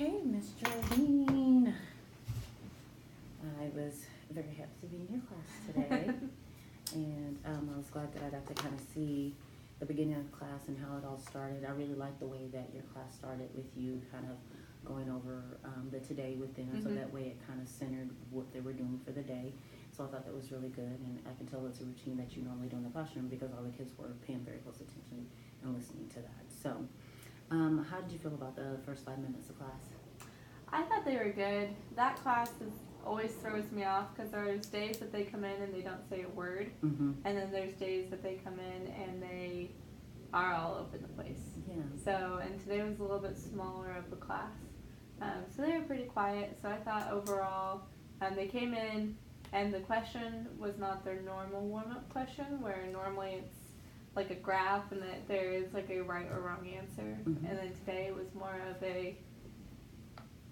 Okay, Miss Jardine. I was very happy to be in your class today. And I was glad that I got to kind of see the beginning of class and how it all started. I really liked the way that your class started with you kind of going over the today with them, so that way it kind of centered what they were doing for the day. So I thought that was really good, and I can tell it's a routine that you normally do in the classroom because all the kids were paying very close attention and listening to that. So how did you feel about the first 5 minutes of class? I thought they were good. That class always throws me off because there's days that they come in and they don't say a word, and then there's days that they come in and they are all over the place. Yeah. So, and today was a little bit smaller of a class, so they were pretty quiet. So I thought overall, they came in and the question was not their normal warm-up question, where normally it's like a graph and that there is like a right or wrong answer, and then today it was more of a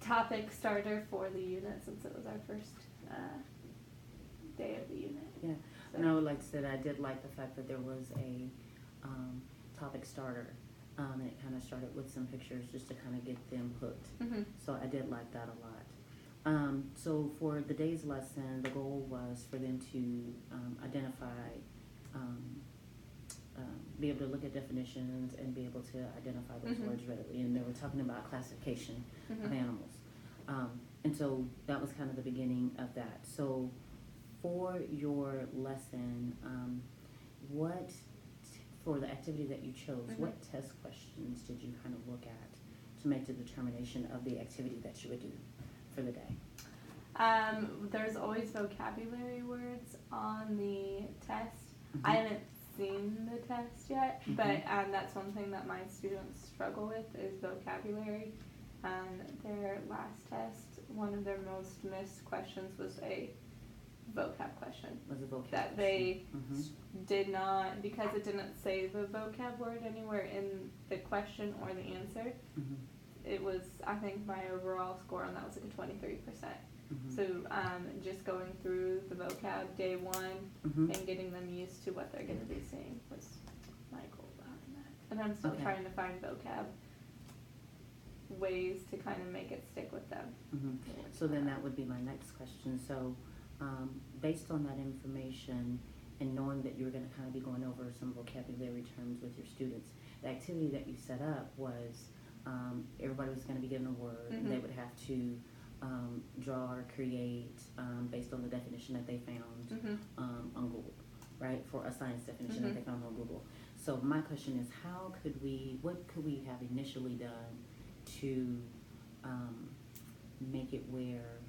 topic starter for the unit since it was our first day of the unit. Yeah, So. no, like I said, I did like the fact that there was a topic starter. And it kind of started with some pictures just to kind of get them hooked. So I did like that a lot. So for the day's lesson, the goal was for them to identify, be able to look at definitions and be able to identify those words readily. And they were talking about classification of animals. And so that was kind of the beginning of that. So for your lesson, for the activity that you chose, what test questions did you kind of look at to make the determination of the activity that you would do for the day? There's always vocabulary words on the test. I haven't seen the test yet, but that's one thing that my students struggle with is vocabulary. Their last test, one of their most missed questions was a vocab question. Was a vocab that they did not, because it didn't say the vocab word anywhere in the question or the answer. It was, I think my overall score on that was like a 23%. So just going through the vocab day one and getting them used to what they're going to be seeing was my goal behind that. And I'm still trying to find vocab ways to kind of make it stick with them. So then that would be my next question. So based on that information and knowing that you were going to kind of be going over some vocabulary terms with your students, the activity that you set up was everybody was going to be given a word and they would have to draw or create based on the definition that they found on Google, right? For a science definition that they found on Google. So my question is, what could we have initially done to make it where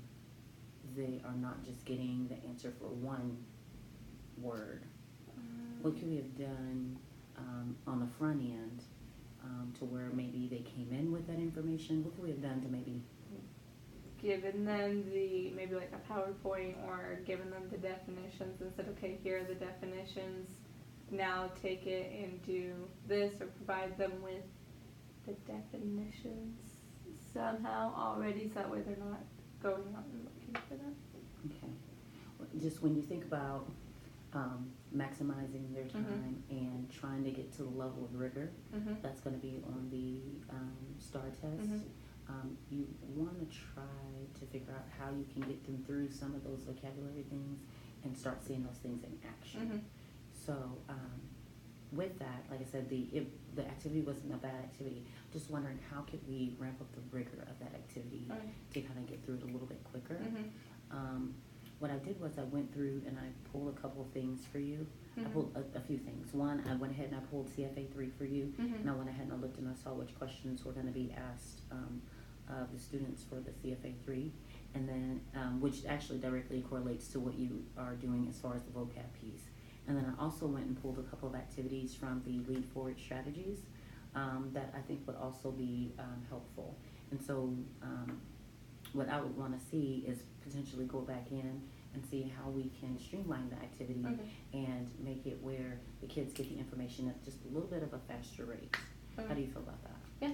they are not just getting the answer for one word? What could we have done on the front end to where maybe they came in with that information? What could we have done to maybe given them maybe like a PowerPoint or given them the definitions and said, okay, here are the definitions, now take it and do this, or provide them with the definitions somehow already so that way they're not going out and looking for them. Okay. Just when you think about maximizing their time and trying to get to the level of rigor that's going to be on the STAR test, you want to try to figure out how you can get them through some of those vocabulary things and start seeing those things in action. So with that, like I said, the activity wasn't a bad activity. Just wondering how could we ramp up the rigor of that activity to kind of get through it a little bit quicker. What I did was I went through and I pulled a couple of things for you. I pulled a few things. One, I went ahead and I pulled CFA 3 for you, and I went ahead and I looked and I saw which questions were going to be asked of the students for the CFA 3, and then which actually directly correlates to what you are doing as far as the vocab piece. And then I also went and pulled a couple of activities from the Lead Forward strategies that I think would also be helpful. And so what I would want to see is potentially go back in and see how we can streamline the activity and make it where the kids get the information at just a little bit of a faster rate. How do you feel about that? Yeah.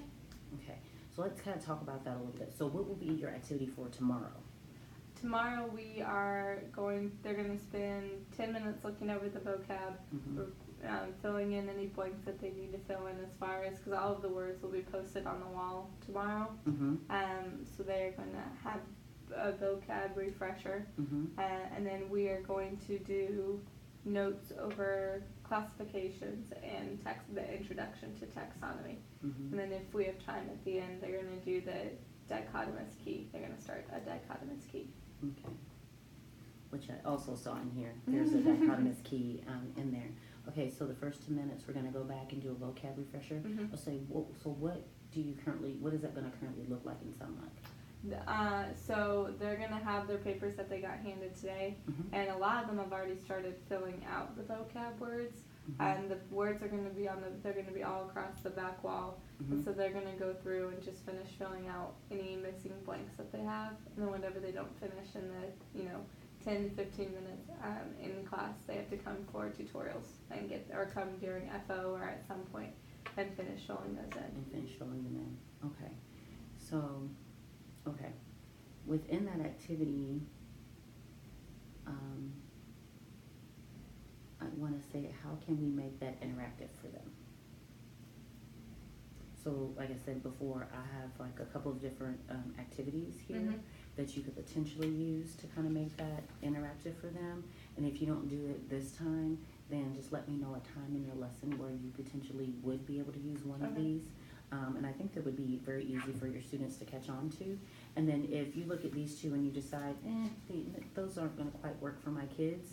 Okay. So let's kind of talk about that a little bit. So what will be your activity for tomorrow? Tomorrow they're going to spend 10 minutes looking over the vocab filling in any blanks that they need to fill in as far as, because all of the words will be posted on the wall tomorrow. Mm-hmm. So they're going to have a vocab refresher. Mm-hmm. And then we are going to do notes over classifications and the introduction to taxonomy. Mm-hmm. And then if we have time at the end, they're going to do the dichotomous key. They're going to start a dichotomous key. Okay. Which I also saw in here. There's a dichotomous key in there. Okay, so the first 2 minutes we're going to go back and do a vocab refresher. Mm-hmm. I'll say, so what is that going to currently look like and sound like? So they're going to have their papers that they got handed today, Mm-hmm. and a lot of them have already started filling out the vocab words, Mm-hmm. and the words are going to be they're going to be all across the back wall, Mm-hmm. and so they're going to go through and just finish filling out any missing blanks that they have, and then whenever they don't finish in the 10 to 15 minutes in class, they have to come for tutorials and come during FO or at some point and finish filling those in. And finish filling them in. Okay. So, okay. Within that activity, I want to say, how can we make that interactive for them? So, like I said before, I have like a couple of different activities here Mm-hmm. that you could potentially use to kind of make that interactive for them. And if you don't do it this time, then just let me know a time in your lesson where you potentially would be able to use one of Okay. these. And I think that would be very easy for your students to catch on to. And then if you look at these two and you decide, those aren't going to quite work for my kids,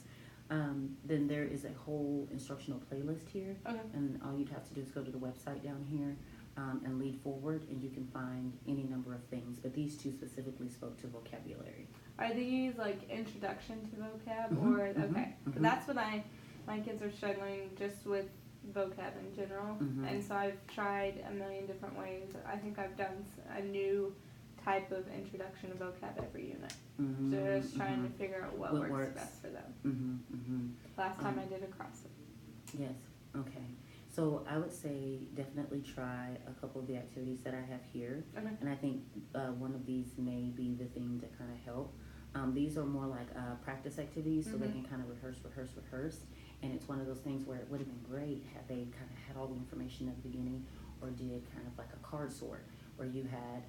then there is a whole instructional playlist here. Okay. And all you'd have to do is go to the website down here and lead forward, and you can find any number of things. But these two specifically spoke to vocabulary. Are these like introduction to vocab Mhm, or mhm, okay? mhm. That's what my kids are struggling just with vocab in general, Mhm. and so I've tried a million different ways. I think I've done a new type of introduction to vocab every unit. Mm-hmm, So just trying to figure out what works best for them. Mm-hmm, mm-hmm. Last time I did a CrossFit. Yes, okay. So I would say definitely try a couple of the activities that I have here. Okay. And I think one of these may be the thing to kind of help. These are more like practice activities, so they Mhm. can kind of rehearse. And it's one of those things where it would have been great had they kind of had all the information at the beginning, or did kind of like a card sort, where you had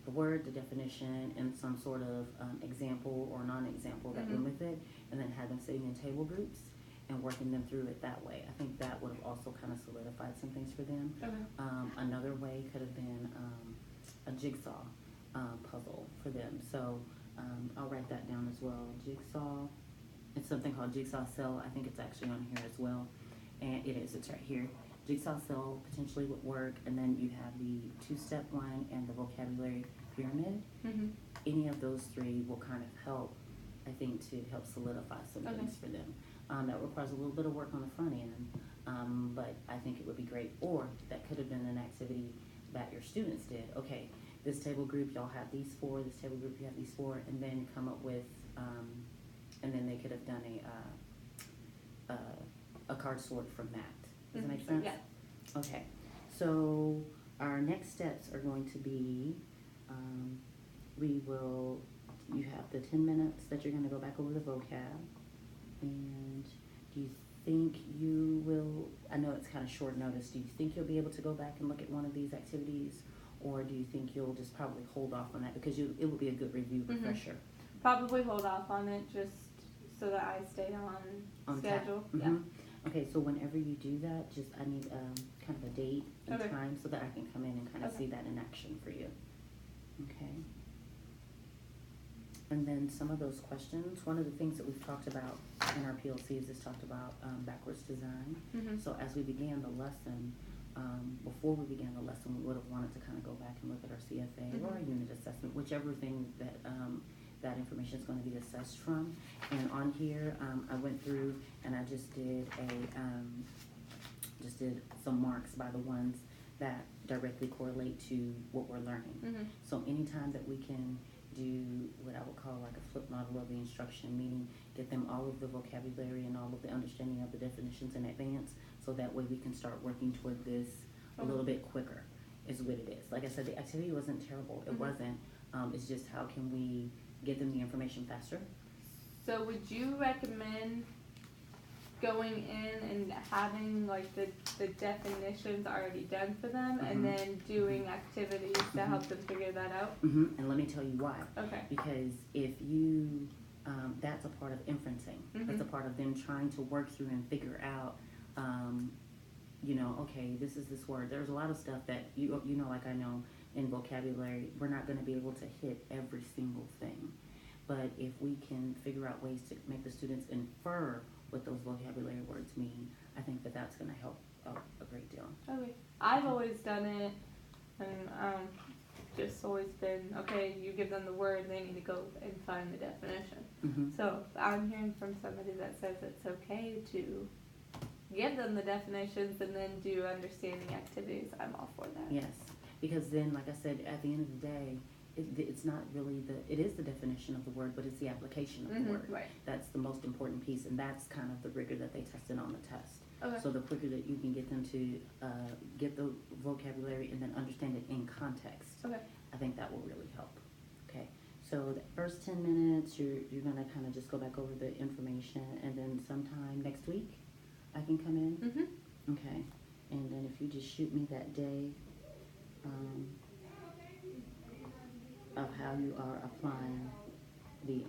the word, the definition, and some sort of example or non-example that went Mhm. with it, and then had them sitting in table groups and working them through it that way. I think that would have also kind of solidified some things for them. Okay. Another way could have been a jigsaw puzzle for them. So I'll write that down as well. Jigsaw. It's something called Jigsaw Cell. I think it's actually on here as well. And it is. It's right here. Jigsaw Cell potentially would work. And then you have the two-step one and the vocabulary pyramid. Mm-hmm. Any of those three will kind of help, I think, to help solidify some Okay. things for them. That requires a little bit of work on the front end, but I think it would be great. Or that could have been an activity that your students did. Okay, this table group, y'all have these four, this table group, you have these four, and then come up with, and then they could have done a card sort from that. Does that make sense? Yeah. Okay, so our next steps are going to be, you have the 10 minutes that you're going to go back over the vocab. And do you think you will, I know it's kind of short notice, do you think you'll be able to go back and look at one of these activities? Or do you think you'll just probably hold off on that because it will be a good review refresher? Probably hold off on it just so that I stay on schedule. Mm-hmm. Yeah. Okay, so whenever you do that, just I need kind of a date and Okay. time so that I can come in and kind of Okay. see that in action for you. Okay. And then some of those questions, one of the things that we've talked about in our PLCs is talked about backwards design. Mm-hmm. So as we began the lesson, before we began the lesson, we would have wanted to kind of go back and look at our CFA or our unit assessment, whichever thing that that information is going to be assessed from. And on here, I went through and I just did some marks by the ones that directly correlate to what we're learning. Mm-hmm. So anytime that we can do what I would call like a flip model of the instruction, meaning get them all of the vocabulary and all of the understanding of the definitions in advance, so that way we can start working toward this a little bit quicker, is what it is. Like I said, the activity wasn't terrible. It Mhm. wasn't. It's just how can we get them the information faster? So would you recommend going in and having like the definitions already done for them, and then doing activities to help them figure that out. And let me tell you why. Okay. Because if you, that's a part of inferencing. That's a part of them trying to work through and figure out, you know, okay, this is this word. There's a lot of stuff that you know, like I know in vocabulary, we're not going to be able to hit every single thing. But if we can figure out ways to make the students infer what those vocabulary words mean, I think that that's going to help a great deal. Okay. I've always done it, and just always been, okay, you give them the word, they need to go and find the definition. So I'm hearing from somebody that says it's okay to give them the definitions and then do understanding activities. I'm all for that. Yes, because then, like I said, at the end of the day, it's not really it is the definition of the word, but it's the application of the word. Right. That's the most important piece, and that's kind of the rigor that they tested on the test. Okay. So the quicker that you can get them to get the vocabulary and then understand it in context, Okay. I think that will really help. Okay, so the first 10 minutes, you're gonna kind of just go back over the information, and then sometime next week, I can come in. Okay, and then if you just shoot me that day of how you are applying the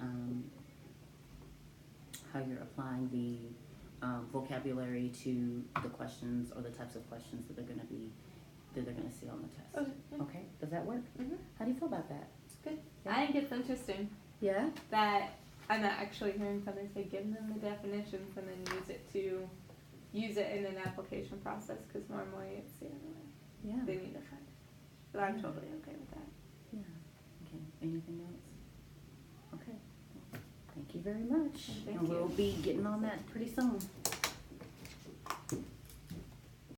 vocabulary to the questions or the types of questions that they're gonna see on the test. Okay. Okay, does that work? How do you feel about that? Good. Yeah. I think it's interesting Yeah. that I'm actually hearing somebody say give them the definitions and then use it in an application process, because normally it's the other way. Yeah. They need to find it. But I'm totally okay with that. Yeah. Okay. Anything else? Okay. Well, thank you very much. Thank and we'll you. be getting on that pretty soon.